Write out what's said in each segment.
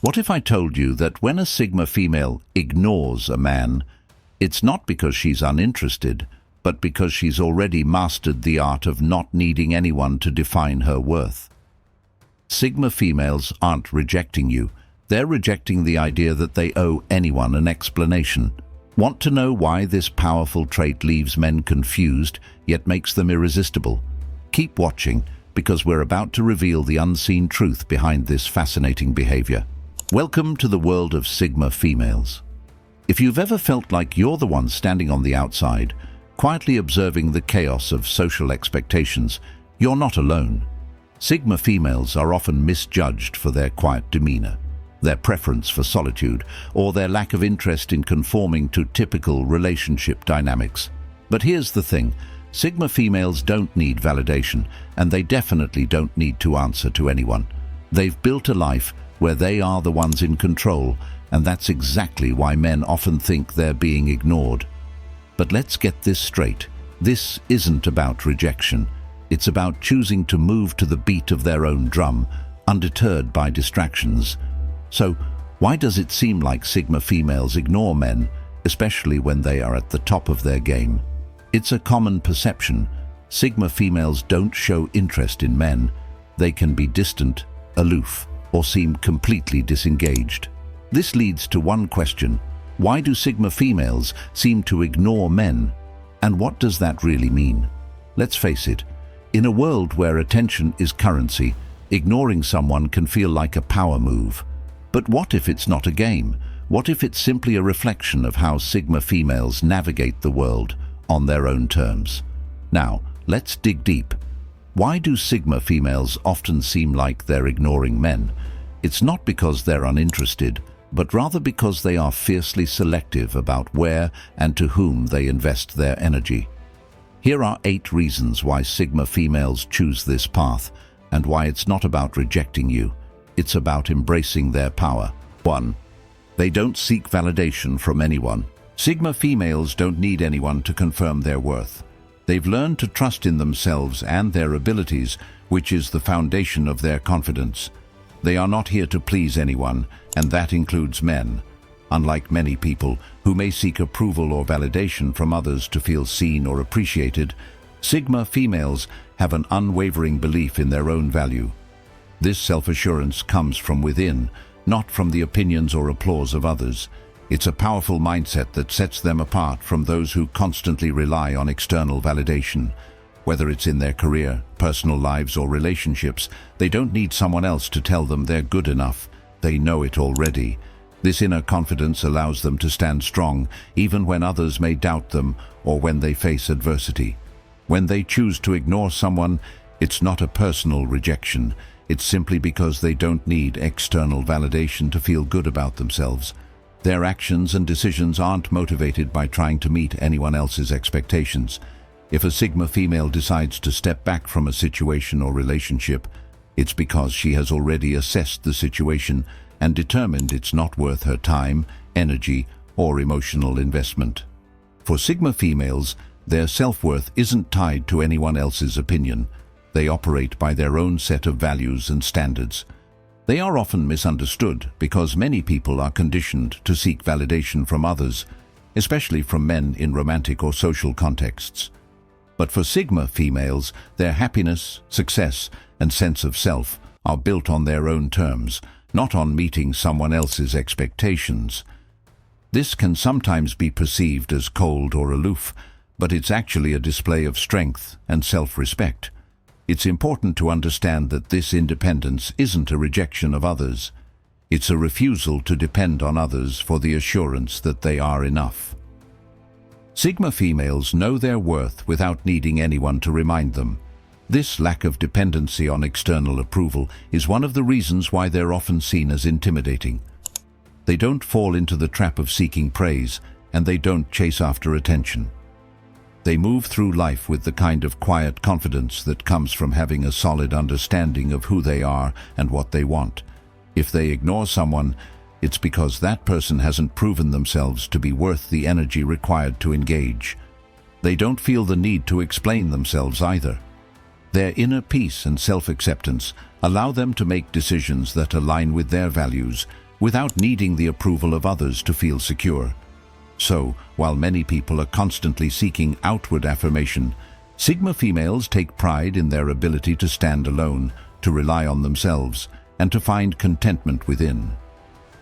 What if I told you that when a Sigma female ignores a man, it's not because she's uninterested, but because she's already mastered the art of not needing anyone to define her worth? Sigma females aren't rejecting you. They're rejecting the idea that they owe anyone an explanation. Want to know why this powerful trait leaves men confused, yet makes them irresistible? Keep watching, because we're about to reveal the unseen truth behind this fascinating behavior. Welcome to the world of Sigma females. If you've ever felt like you're the one standing on the outside, quietly observing the chaos of social expectations, you're not alone. Sigma females are often misjudged for their quiet demeanor, their preference for solitude, or their lack of interest in conforming to typical relationship dynamics. But here's the thing, Sigma females don't need validation, and they definitely don't need to answer to anyone. They've built a life where they are the ones in control, and that's exactly why men often think they're being ignored. But let's get this straight. This isn't about rejection. It's about choosing to move to the beat of their own drum, undeterred by distractions. So, why does it seem like Sigma females ignore men, especially when they are at the top of their game? It's a common perception. Sigma females don't show interest in men. They can be distant, aloof, or seem completely disengaged. This leads to one question: why do Sigma females seem to ignore men? And what does that really mean? Let's face it, in a world where attention is currency, ignoring someone can feel like a power move. But what if it's not a game? What if it's simply a reflection of how Sigma females navigate the world on their own terms? Now, let's dig deep. Why do Sigma females often seem like they're ignoring men? It's not because they're uninterested, but rather because they are fiercely selective about where and to whom they invest their energy. Here are 8 reasons why Sigma females choose this path, and why it's not about rejecting you. It's about embracing their power. 1. They don't seek validation from anyone. Sigma females don't need anyone to confirm their worth. They've learned to trust in themselves and their abilities, which is the foundation of their confidence. They are not here to please anyone, and that includes men. Unlike many people who may seek approval or validation from others to feel seen or appreciated, Sigma females have an unwavering belief in their own value. This self-assurance comes from within, not from the opinions or applause of others. It's a powerful mindset that sets them apart from those who constantly rely on external validation. Whether it's in their career, personal lives, or relationships, they don't need someone else to tell them they're good enough. They know it already. This inner confidence allows them to stand strong, even when others may doubt them or when they face adversity. When they choose to ignore someone, it's not a personal rejection. It's simply because they don't need external validation to feel good about themselves. Their actions and decisions aren't motivated by trying to meet anyone else's expectations. If a Sigma female decides to step back from a situation or relationship, it's because she has already assessed the situation and determined it's not worth her time, energy, or emotional investment. For Sigma females, their self-worth isn't tied to anyone else's opinion. They operate by their own set of values and standards. They are often misunderstood because many people are conditioned to seek validation from others, especially from men in romantic or social contexts. But for Sigma females, their happiness, success, and sense of self are built on their own terms, not on meeting someone else's expectations. This can sometimes be perceived as cold or aloof, but it's actually a display of strength and self-respect. It's important to understand that this independence isn't a rejection of others. It's a refusal to depend on others for the assurance that they are enough. Sigma females know their worth without needing anyone to remind them. This lack of dependency on external approval is one of the reasons why they're often seen as intimidating. They don't fall into the trap of seeking praise, and they don't chase after attention. They move through life with the kind of quiet confidence that comes from having a solid understanding of who they are and what they want. If they ignore someone, it's because that person hasn't proven themselves to be worth the energy required to engage. They don't feel the need to explain themselves either. Their inner peace and self-acceptance allow them to make decisions that align with their values, without needing the approval of others to feel secure. So, while many people are constantly seeking outward affirmation, Sigma females take pride in their ability to stand alone, to rely on themselves, and to find contentment within.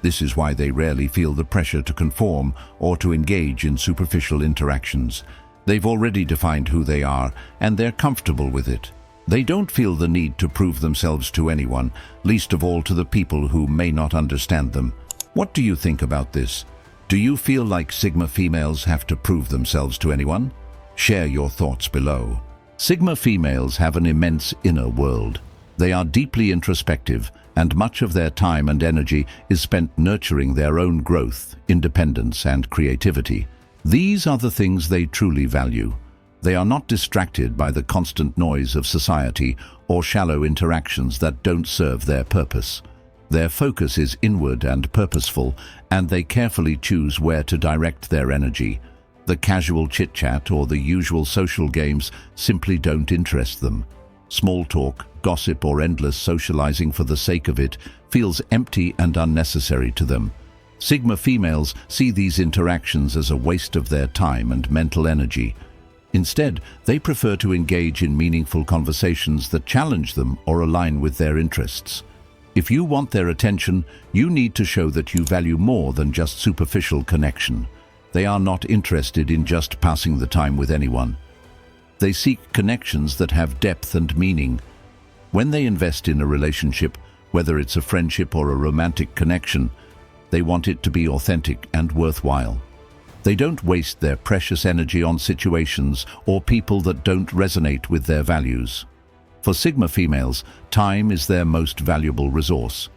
This is why they rarely feel the pressure to conform or to engage in superficial interactions. They've already defined who they are, and they're comfortable with it. They don't feel the need to prove themselves to anyone, least of all to the people who may not understand them. What do you think about this? Do you feel like Sigma females have to prove themselves to anyone? Share your thoughts below. Sigma females have an immense inner world. They are deeply introspective, and much of their time and energy is spent nurturing their own growth, independence, and creativity. These are the things they truly value. They are not distracted by the constant noise of society or shallow interactions that don't serve their purpose. Their focus is inward and purposeful, and they carefully choose where to direct their energy. The casual chit-chat or the usual social games simply don't interest them. Small talk, gossip, or endless socializing for the sake of it feels empty and unnecessary to them. Sigma females see these interactions as a waste of their time and mental energy. Instead, they prefer to engage in meaningful conversations that challenge them or align with their interests. If you want their attention, you need to show that you value more than just superficial connection. They are not interested in just passing the time with anyone. They seek connections that have depth and meaning. When they invest in a relationship, whether it's a friendship or a romantic connection, they want it to be authentic and worthwhile. They don't waste their precious energy on situations or people that don't resonate with their values. For Sigma females, time is their most valuable resource.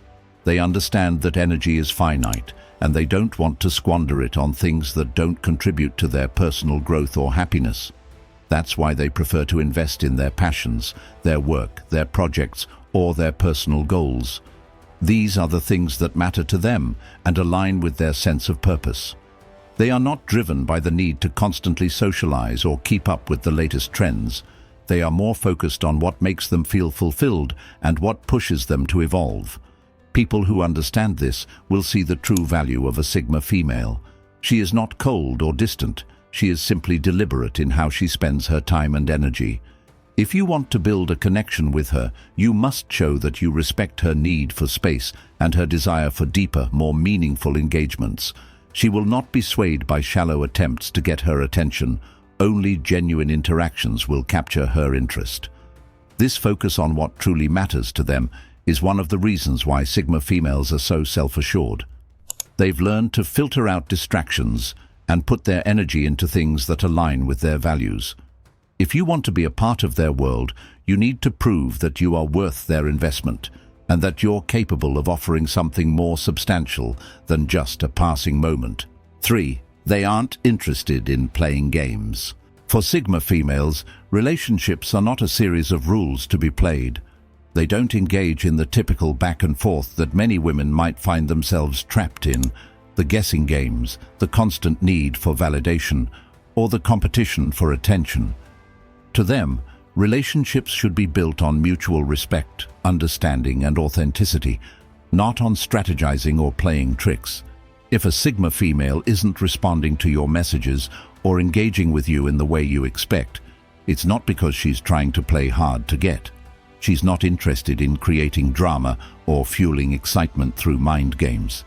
They understand that energy is finite, and they don't want to squander it on things that don't contribute to their personal growth or happiness. That's why they prefer to invest in their passions, their work, their projects, or their personal goals. These are the things that matter to them and align with their sense of purpose. They are not driven by the need to constantly socialize or keep up with the latest trends. They are more focused on what makes them feel fulfilled and what pushes them to evolve. People who understand this will see the true value of a Sigma female. She is not cold or distant. She is simply deliberate in how she spends her time and energy. If you want to build a connection with her, you must show that you respect her need for space and her desire for deeper, more meaningful engagements. She will not be swayed by shallow attempts to get her attention. Only genuine interactions will capture her interest. This focus on what truly matters to them is one of the reasons why Sigma females are so self-assured. They've learned to filter out distractions and put their energy into things that align with their values. If you want to be a part of their world, you need to prove that you are worth their investment and that you're capable of offering something more substantial than just a passing moment. 3. They aren't interested in playing games. For Sigma females, relationships are not a series of rules to be played. They don't engage in the typical back and forth that many women might find themselves trapped in, the guessing games, the constant need for validation, or the competition for attention. To them, relationships should be built on mutual respect, understanding, and authenticity, not on strategizing or playing tricks. If a Sigma female isn't responding to your messages or engaging with you in the way you expect, it's not because she's trying to play hard to get. She's not interested in creating drama or fueling excitement through mind games.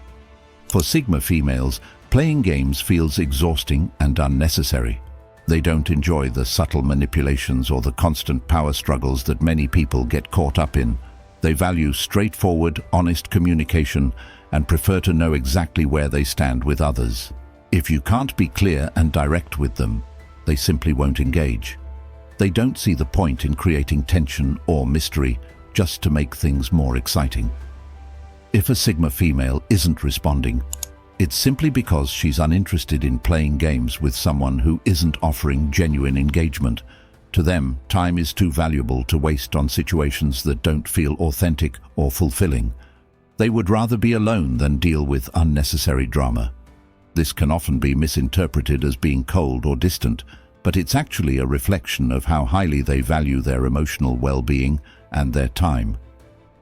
For Sigma females, playing games feels exhausting and unnecessary. They don't enjoy the subtle manipulations or the constant power struggles that many people get caught up in. They value straightforward, honest communication and prefer to know exactly where they stand with others. If you can't be clear and direct with them, they simply won't engage. They don't see the point in creating tension or mystery just to make things more exciting. If a Sigma female isn't responding, it's simply because she's uninterested in playing games with someone who isn't offering genuine engagement. To them, time is too valuable to waste on situations that don't feel authentic or fulfilling. They would rather be alone than deal with unnecessary drama. This can often be misinterpreted as being cold or distant, but it's actually a reflection of how highly they value their emotional well-being and their time.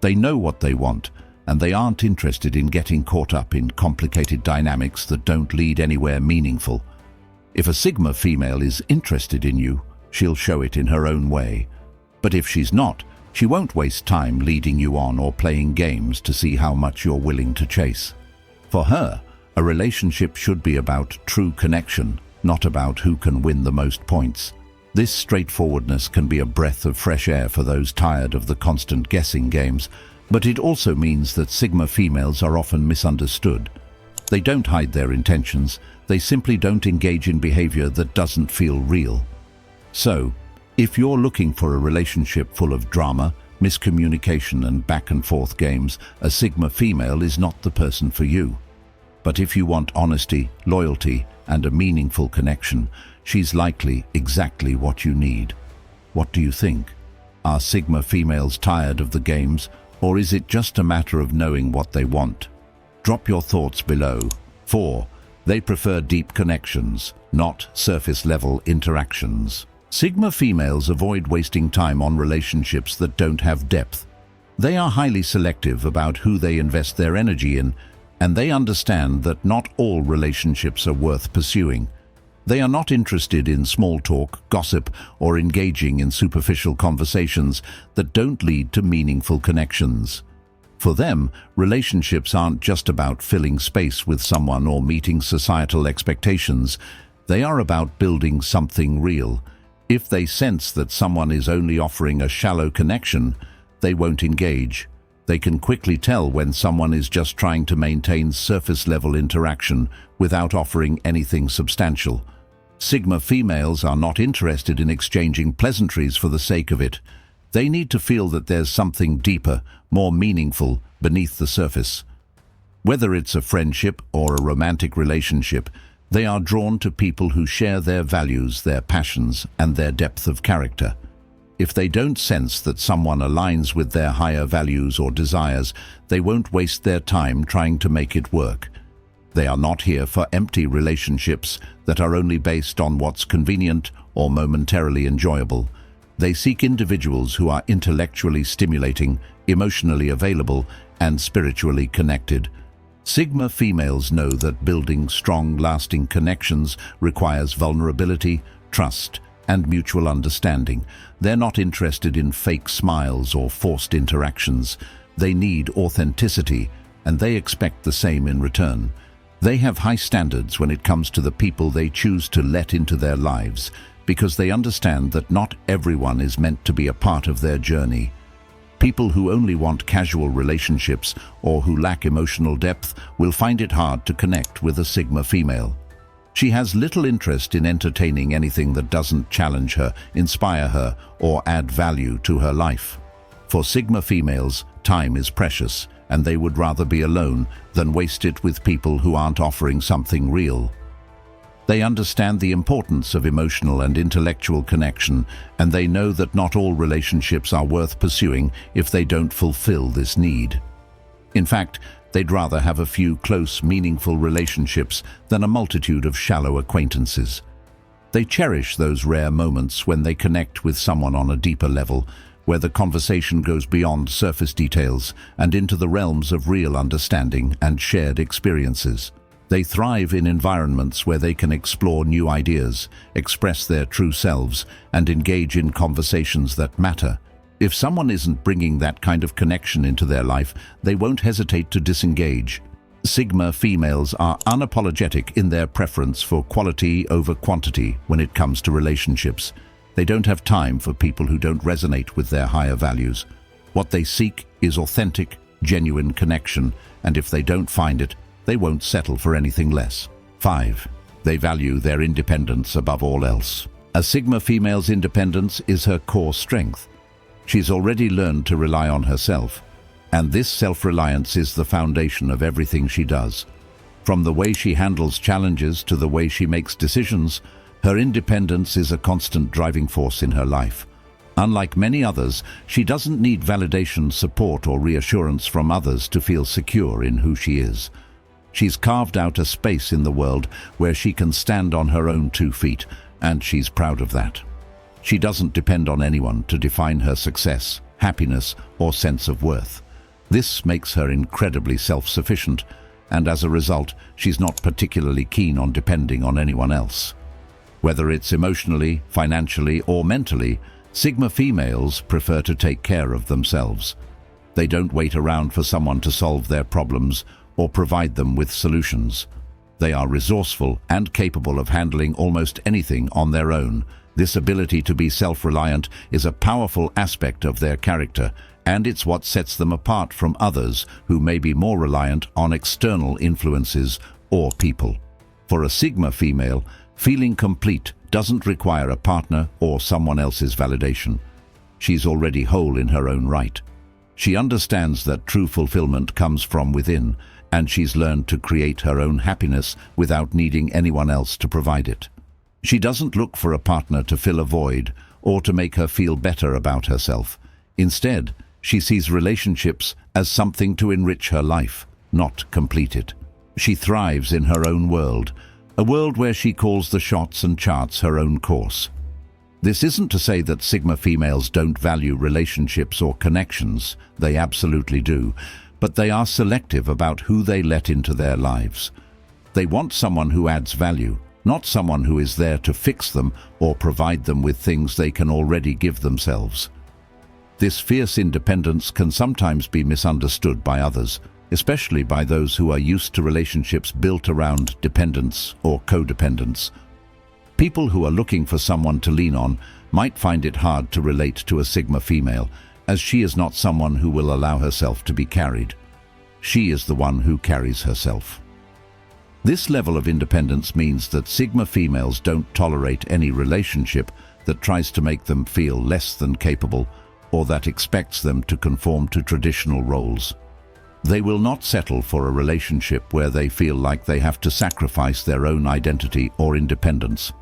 They know what they want, and they aren't interested in getting caught up in complicated dynamics that don't lead anywhere meaningful. If a Sigma female is interested in you, she'll show it in her own way. But if she's not, she won't waste time leading you on or playing games to see how much you're willing to chase. For her, a relationship should be about true connection, not about who can win the most points. This straightforwardness can be a breath of fresh air for those tired of the constant guessing games, but it also means that Sigma females are often misunderstood. They don't hide their intentions, they simply don't engage in behavior that doesn't feel real. So, if you're looking for a relationship full of drama, miscommunication and back-and-forth games, a Sigma female is not the person for you. But if you want honesty, loyalty, and a meaningful connection, she's likely exactly what you need. What do you think? Are Sigma females tired of the games, or is it just a matter of knowing what they want? Drop your thoughts below. 4. They prefer deep connections, not surface-level interactions. Sigma females avoid wasting time on relationships that don't have depth. They are highly selective about who they invest their energy in, and they understand that not all relationships are worth pursuing. They are not interested in small talk, gossip, or engaging in superficial conversations that don't lead to meaningful connections. For them, relationships aren't just about filling space with someone or meeting societal expectations. They are about building something real. If they sense that someone is only offering a shallow connection, they won't engage. They can quickly tell when someone is just trying to maintain surface-level interaction without offering anything substantial. Sigma females are not interested in exchanging pleasantries for the sake of it. They need to feel that there's something deeper, more meaningful, beneath the surface. Whether it's a friendship or a romantic relationship, they are drawn to people who share their values, their passions, and their depth of character. If they don't sense that someone aligns with their higher values or desires, they won't waste their time trying to make it work. They are not here for empty relationships that are only based on what's convenient or momentarily enjoyable. They seek individuals who are intellectually stimulating, emotionally available, and spiritually connected. Sigma females know that building strong, lasting connections requires vulnerability, trust, and mutual understanding. They're not interested in fake smiles or forced interactions. They need authenticity, and they expect the same in return. They have high standards when it comes to the people they choose to let into their lives, because they understand that not everyone is meant to be a part of their journey. People who only want casual relationships or who lack emotional depth will find it hard to connect with a Sigma female. She has little interest in entertaining anything that doesn't challenge her, inspire her, or add value to her life. For Sigma females, time is precious, and they would rather be alone than waste it with people who aren't offering something real. They understand the importance of emotional and intellectual connection, and they know that not all relationships are worth pursuing if they don't fulfill this need. In fact, they'd rather have a few close, meaningful relationships than a multitude of shallow acquaintances. They cherish those rare moments when they connect with someone on a deeper level, where the conversation goes beyond surface details and into the realms of real understanding and shared experiences. They thrive in environments where they can explore new ideas, express their true selves, and engage in conversations that matter. If someone isn't bringing that kind of connection into their life, they won't hesitate to disengage. Sigma females are unapologetic in their preference for quality over quantity when it comes to relationships. They don't have time for people who don't resonate with their higher values. What they seek is authentic, genuine connection, and if they don't find it, they won't settle for anything less. 5. They value their independence above all else. A Sigma female's independence is her core strength. She's already learned to rely on herself, and this self-reliance is the foundation of everything she does. From the way she handles challenges to the way she makes decisions, her independence is a constant driving force in her life. Unlike many others, she doesn't need validation, support, or reassurance from others to feel secure in who she is. She's carved out a space in the world where she can stand on her own 2 feet, and she's proud of that. She doesn't depend on anyone to define her success, happiness, or sense of worth. This makes her incredibly self-sufficient, and as a result, she's not particularly keen on depending on anyone else. Whether it's emotionally, financially, or mentally, Sigma females prefer to take care of themselves. They don't wait around for someone to solve their problems or provide them with solutions. They are resourceful and capable of handling almost anything on their own. This ability to be self-reliant is a powerful aspect of their character, and it's what sets them apart from others who may be more reliant on external influences or people. For a Sigma female, feeling complete doesn't require a partner or someone else's validation. She's already whole in her own right. She understands that true fulfillment comes from within, and she's learned to create her own happiness without needing anyone else to provide it. She doesn't look for a partner to fill a void or to make her feel better about herself. Instead, she sees relationships as something to enrich her life, not complete it. She thrives in her own world, a world where she calls the shots and charts her own course. This isn't to say that Sigma females don't value relationships or connections. They absolutely do, but they are selective about who they let into their lives. They want someone who adds value, not someone who is there to fix them or provide them with things they can already give themselves. This fierce independence can sometimes be misunderstood by others, especially by those who are used to relationships built around dependence or codependence. People who are looking for someone to lean on might find it hard to relate to a Sigma female, as she is not someone who will allow herself to be carried. She is the one who carries herself. This level of independence means that Sigma females don't tolerate any relationship that tries to make them feel less than capable or that expects them to conform to traditional roles. They will not settle for a relationship where they feel like they have to sacrifice their own identity or independence.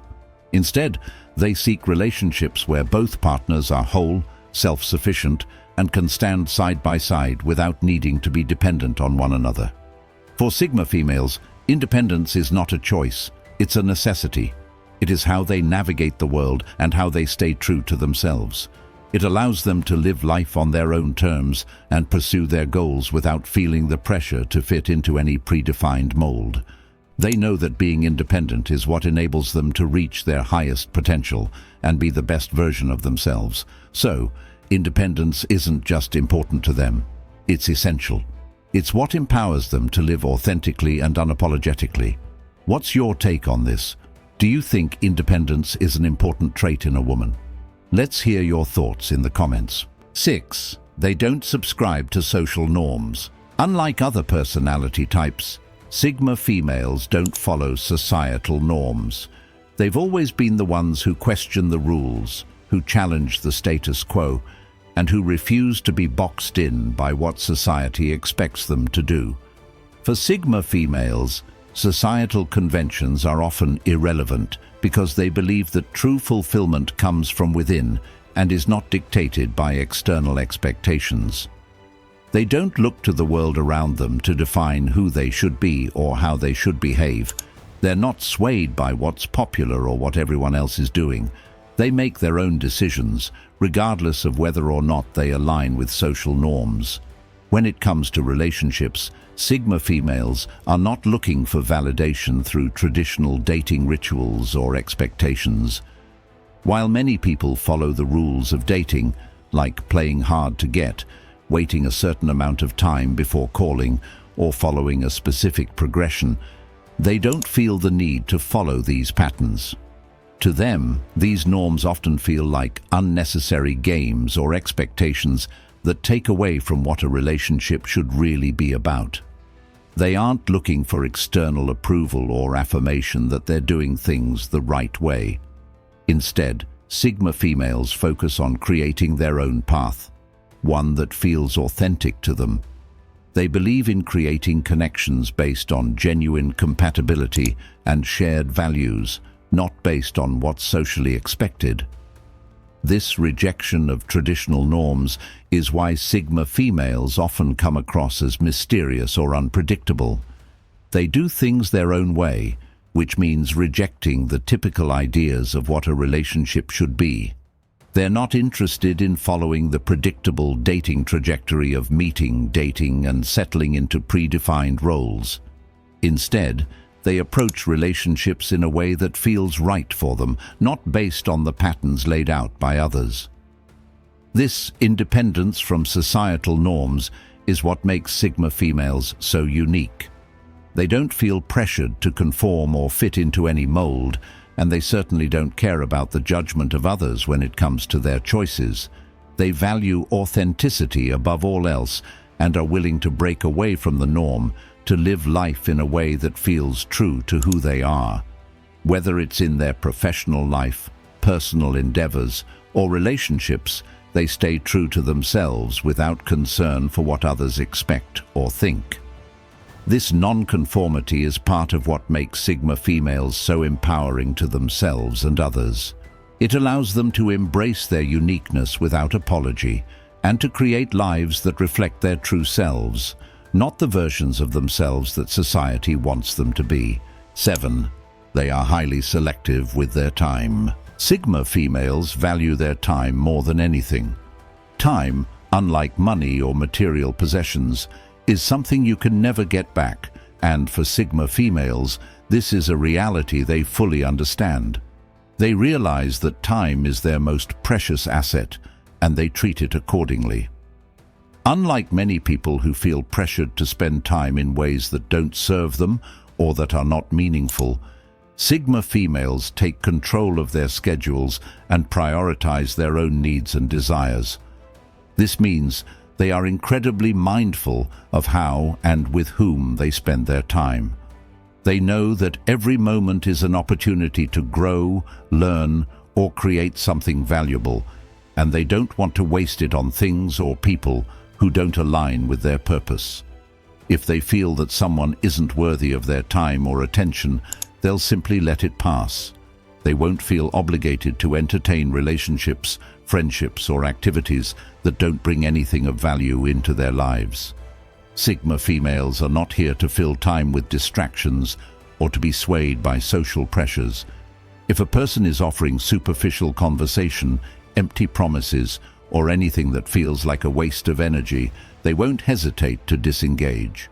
Instead, they seek relationships where both partners are whole, self-sufficient, and can stand side by side without needing to be dependent on one another. For Sigma females, independence is not a choice, it's a necessity. It is how they navigate the world and how they stay true to themselves. It allows them to live life on their own terms and pursue their goals without feeling the pressure to fit into any predefined mold. They know that being independent is what enables them to reach their highest potential and be the best version of themselves. So, independence isn't just important to them, it's essential. It's what empowers them to live authentically and unapologetically. What's your take on this? Do you think independence is an important trait in a woman? Let's hear your thoughts in the comments. 6. They don't subscribe to social norms. Unlike other personality types, Sigma females don't follow societal norms. They've always been the ones who question the rules, who challenge the status quo, and who refuse to be boxed in by what society expects them to do. For Sigma females, societal conventions are often irrelevant because they believe that true fulfillment comes from within and is not dictated by external expectations. They don't look to the world around them to define who they should be or how they should behave. They're not swayed by what's popular or what everyone else is doing. They make their own decisions, regardless of whether or not they align with social norms. When it comes to relationships, Sigma females are not looking for validation through traditional dating rituals or expectations. While many people follow the rules of dating, like playing hard to get, waiting a certain amount of time before calling, or following a specific progression, they don't feel the need to follow these patterns. To them, these norms often feel like unnecessary games or expectations that take away from what a relationship should really be about. They aren't looking for external approval or affirmation that they're doing things the right way. Instead, Sigma females focus on creating their own path, one that feels authentic to them. They believe in creating connections based on genuine compatibility and shared values, not based on what's socially expected. This rejection of traditional norms is why Sigma females often come across as mysterious or unpredictable. They do things their own way, which means rejecting the typical ideas of what a relationship should be. They're not interested in following the predictable dating trajectory of meeting, dating, and settling into predefined roles. Instead, they approach relationships in a way that feels right for them, not based on the patterns laid out by others. This independence from societal norms is what makes Sigma females so unique. They don't feel pressured to conform or fit into any mold, and they certainly don't care about the judgment of others when it comes to their choices. They value authenticity above all else and are willing to break away from the norm to live life in a way that feels true to who they are. Whether it's in their professional life, personal endeavors, or relationships, they stay true to themselves without concern for what others expect or think. This nonconformity is part of what makes Sigma females so empowering to themselves and others. It allows them to embrace their uniqueness without apology and to create lives that reflect their true selves, not the versions of themselves that society wants them to be. 7. They are highly selective with their time. Sigma females value their time more than anything. Time, unlike money or material possessions, is something you can never get back, and for Sigma females, this is a reality they fully understand. They realize that time is their most precious asset, and they treat it accordingly. Unlike many people who feel pressured to spend time in ways that don't serve them or that are not meaningful, Sigma females take control of their schedules and prioritize their own needs and desires. This means they are incredibly mindful of how and with whom they spend their time. They know that every moment is an opportunity to grow, learn, or create something valuable, and they don't want to waste it on things or people who don't align with their purpose. If they feel that someone isn't worthy of their time or attention, they'll simply let it pass. They won't feel obligated to entertain relationships, friendships, or activities that don't bring anything of value into their lives. Sigma females are not here to fill time with distractions or to be swayed by social pressures. If a person is offering superficial conversation, empty promises, or anything that feels like a waste of energy, they won't hesitate to disengage.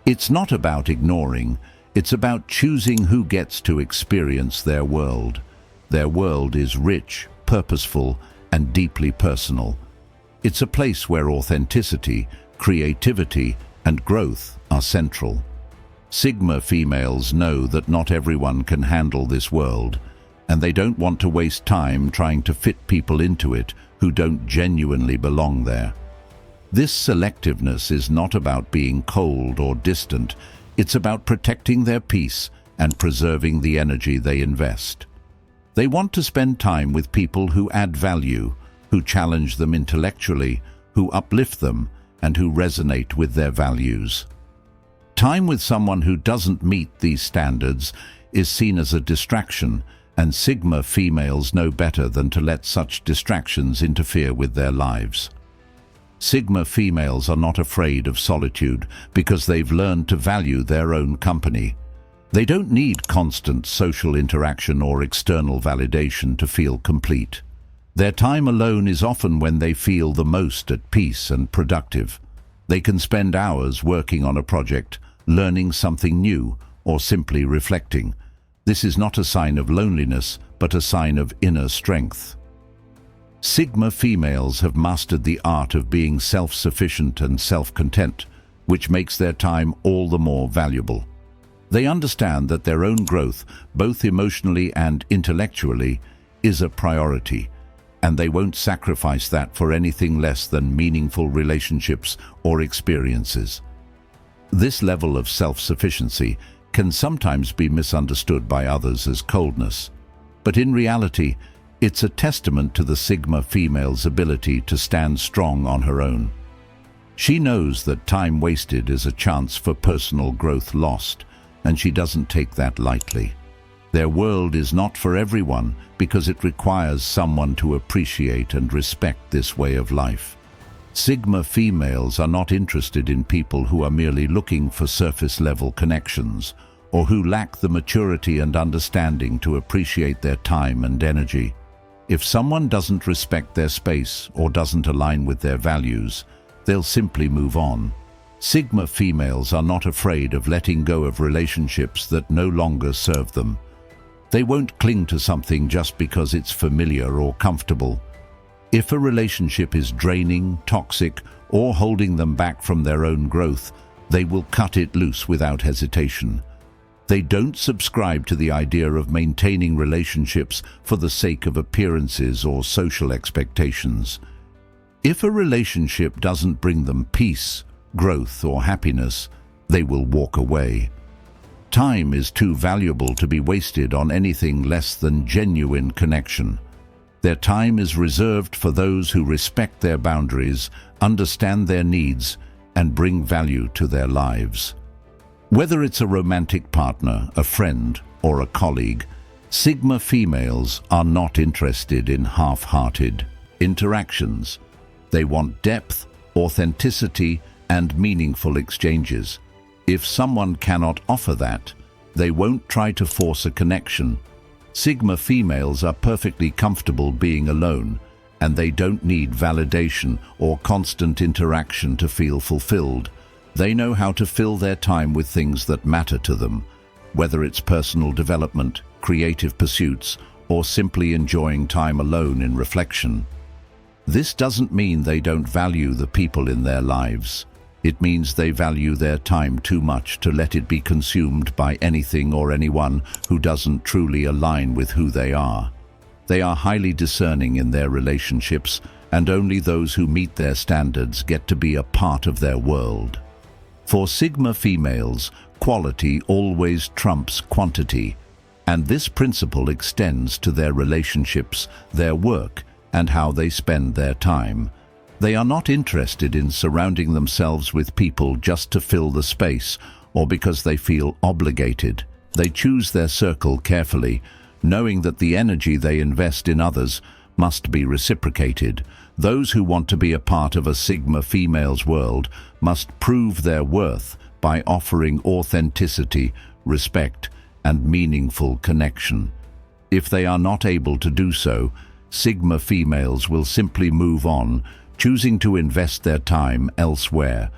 It's not about ignoring, it's about choosing who gets to experience their world. Their world is rich, purposeful, and deeply personal. It's a place where authenticity, creativity, and growth are central. Sigma females know that not everyone can handle this world, and they don't want to waste time trying to fit people into it who don't genuinely belong there. This selectiveness is not about being cold or distant, it's about protecting their peace and preserving the energy they invest. They want to spend time with people who add value, who challenge them intellectually, who uplift them, and who resonate with their values. Time with someone who doesn't meet these standards is seen as a distraction, and Sigma females know better than to let such distractions interfere with their lives. Sigma females are not afraid of solitude because they've learned to value their own company. They don't need constant social interaction or external validation to feel complete. Their time alone is often when they feel the most at peace and productive. They can spend hours working on a project, learning something new, or simply reflecting. This is not a sign of loneliness, but a sign of inner strength. Sigma females have mastered the art of being self-sufficient and self-content, which makes their time all the more valuable. They understand that their own growth, both emotionally and intellectually, is a priority, and they won't sacrifice that for anything less than meaningful relationships or experiences. This level of self-sufficiency can sometimes be misunderstood by others as coldness, but in reality, it's a testament to the Sigma female's ability to stand strong on her own. She knows that time wasted is a chance for personal growth lost, and she doesn't take that lightly. Their world is not for everyone because it requires someone to appreciate and respect this way of life. Sigma females are not interested in people who are merely looking for surface-level connections or who lack the maturity and understanding to appreciate their time and energy. If someone doesn't respect their space or doesn't align with their values, they'll simply move on. Sigma females are not afraid of letting go of relationships that no longer serve them. They won't cling to something just because it's familiar or comfortable. If a relationship is draining, toxic, or holding them back from their own growth, they will cut it loose without hesitation. They don't subscribe to the idea of maintaining relationships for the sake of appearances or social expectations. If a relationship doesn't bring them peace, growth, or happiness, they will walk away. Time is too valuable to be wasted on anything less than genuine connection. Their time is reserved for those who respect their boundaries, understand their needs, and bring value to their lives. Whether it's a romantic partner, a friend, or a colleague, Sigma females are not interested in half-hearted interactions. They want depth, authenticity, and meaningful exchanges. If someone cannot offer that, they won't try to force a connection. Sigma females are perfectly comfortable being alone, and they don't need validation or constant interaction to feel fulfilled. They know how to fill their time with things that matter to them, whether it's personal development, creative pursuits, or simply enjoying time alone in reflection. This doesn't mean they don't value the people in their lives. It means they value their time too much to let it be consumed by anything or anyone who doesn't truly align with who they are. They are highly discerning in their relationships, and only those who meet their standards get to be a part of their world. For Sigma females, quality always trumps quantity, and this principle extends to their relationships, their work, and how they spend their time. They are not interested in surrounding themselves with people just to fill the space or because they feel obligated. They choose their circle carefully, knowing that the energy they invest in others must be reciprocated. Those who want to be a part of a Sigma female's world must prove their worth by offering authenticity, respect, and meaningful connection. If they are not able to do so, Sigma females will simply move on, choosing to invest their time elsewhere.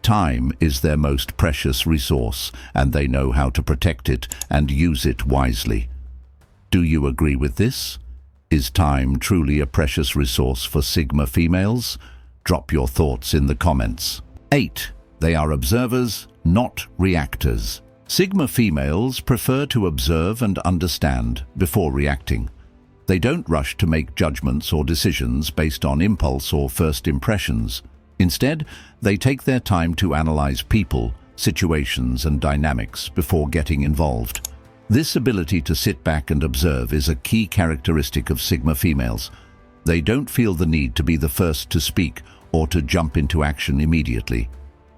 Time is their most precious resource, and they know how to protect it and use it wisely. Do you agree with this? Is time truly a precious resource for Sigma females? Drop your thoughts in the comments. 8. They are observers, not reactors. Sigma females prefer to observe and understand before reacting. They don't rush to make judgments or decisions based on impulse or first impressions. Instead, they take their time to analyze people, situations, and dynamics before getting involved. This ability to sit back and observe is a key characteristic of Sigma females. They don't feel the need to be the first to speak or to jump into action immediately.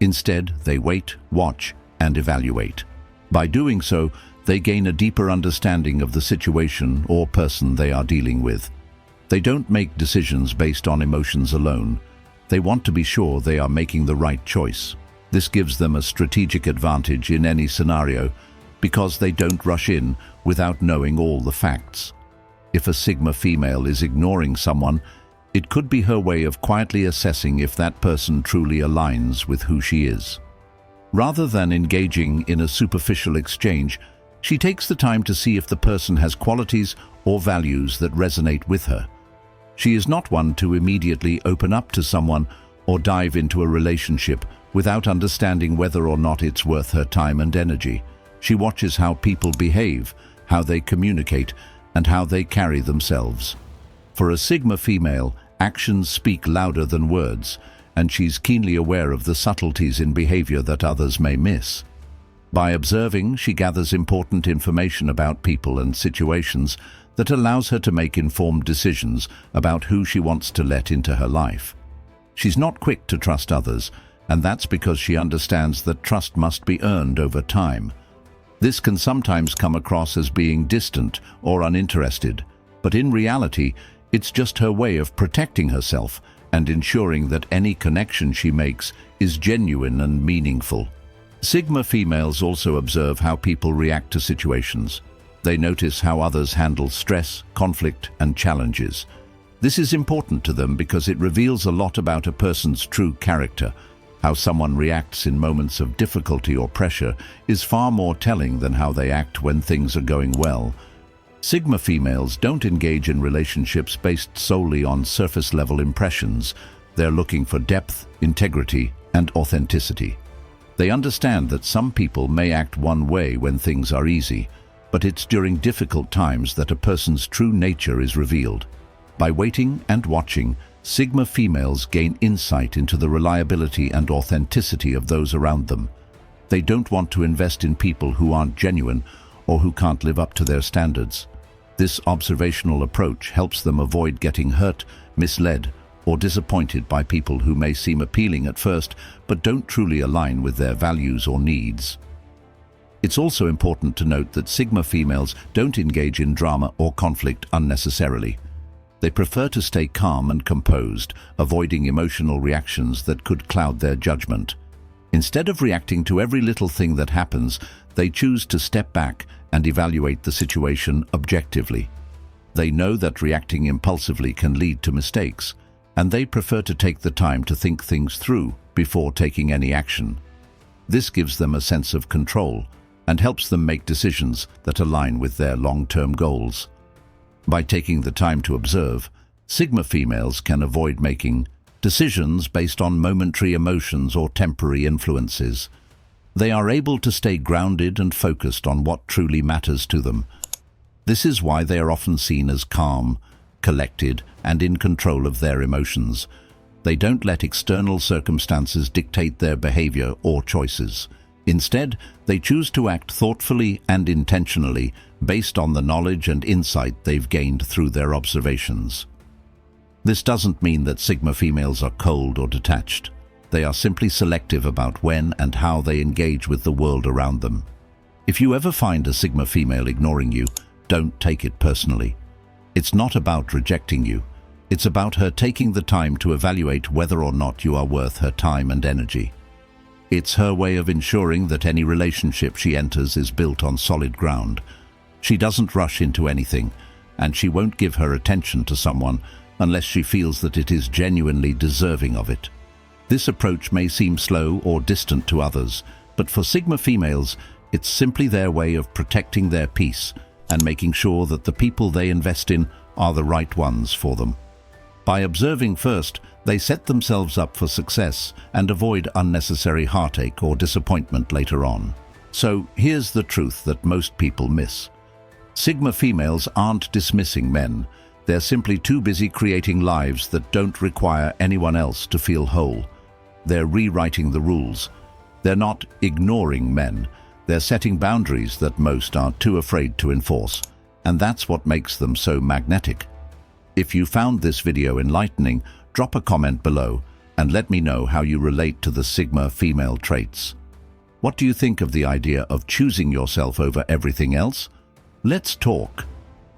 Instead, they wait, watch, and evaluate. By doing so, they gain a deeper understanding of the situation or person they are dealing with. They don't make decisions based on emotions alone. They want to be sure they are making the right choice. This gives them a strategic advantage in any scenario, because they don't rush in without knowing all the facts. If a Sigma female is ignoring someone, it could be her way of quietly assessing if that person truly aligns with who she is. Rather than engaging in a superficial exchange, she takes the time to see if the person has qualities or values that resonate with her. She is not one to immediately open up to someone or dive into a relationship without understanding whether or not it's worth her time and energy. She watches how people behave, how they communicate, and how they carry themselves. For a Sigma female, actions speak louder than words, and she's keenly aware of the subtleties in behavior that others may miss. By observing, she gathers important information about people and situations that allows her to make informed decisions about who she wants to let into her life. She's not quick to trust others, and that's because she understands that trust must be earned over time. This can sometimes come across as being distant or uninterested, but in reality, it's just her way of protecting herself and ensuring that any connection she makes is genuine and meaningful. Sigma females also observe how people react to situations. They notice how others handle stress, conflict, and challenges. This is important to them because it reveals a lot about a person's true character. How someone reacts in moments of difficulty or pressure is far more telling than how they act when things are going well. Sigma females don't engage in relationships based solely on surface-level impressions. They're looking for depth, integrity, and authenticity. They understand that some people may act one way when things are easy, but it's during difficult times that a person's true nature is revealed. By waiting and watching, Sigma females gain insight into the reliability and authenticity of those around them. They don't want to invest in people who aren't genuine or who can't live up to their standards. This observational approach helps them avoid getting hurt, misled, or disappointed by people who may seem appealing at first but don't truly align with their values or needs. It's also important to note that Sigma females don't engage in drama or conflict unnecessarily. They prefer to stay calm and composed, avoiding emotional reactions that could cloud their judgment. Instead of reacting to every little thing that happens, they choose to step back and evaluate the situation objectively. They know that reacting impulsively can lead to mistakes, and they prefer to take the time to think things through before taking any action. This gives them a sense of control and helps them make decisions that align with their long-term goals. By taking the time to observe, Sigma females can avoid making decisions based on momentary emotions or temporary influences. They are able to stay grounded and focused on what truly matters to them. This is why they are often seen as calm, collected, and in control of their emotions. They don't let external circumstances dictate their behavior or choices. Instead, they choose to act thoughtfully and intentionally based on the knowledge and insight they've gained through their observations. This doesn't mean that Sigma females are cold or detached. They are simply selective about when and how they engage with the world around them. If you ever find a Sigma female ignoring you, don't take it personally. It's not about rejecting you. It's about her taking the time to evaluate whether or not you are worth her time and energy. It's her way of ensuring that any relationship she enters is built on solid ground. She doesn't rush into anything, and she won't give her attention to someone unless she feels that it is genuinely deserving of it. This approach may seem slow or distant to others, but for Sigma females, it's simply their way of protecting their peace and making sure that the people they invest in are the right ones for them. By observing first, they set themselves up for success and avoid unnecessary heartache or disappointment later on. So here's the truth that most people miss. Sigma females aren't dismissing men. They're simply too busy creating lives that don't require anyone else to feel whole. They're rewriting the rules. They're not ignoring men. They're setting boundaries that most are too afraid to enforce. And that's what makes them so magnetic. If you found this video enlightening, drop a comment below and let me know how you relate to the Sigma female traits. What do you think of the idea of choosing yourself over everything else? Let's talk.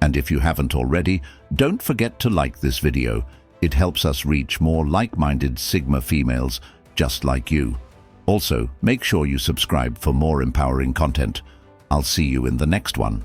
And if you haven't already, don't forget to like this video. It helps us reach more like-minded Sigma females just like you. Also, make sure you subscribe for more empowering content. I'll see you in the next one.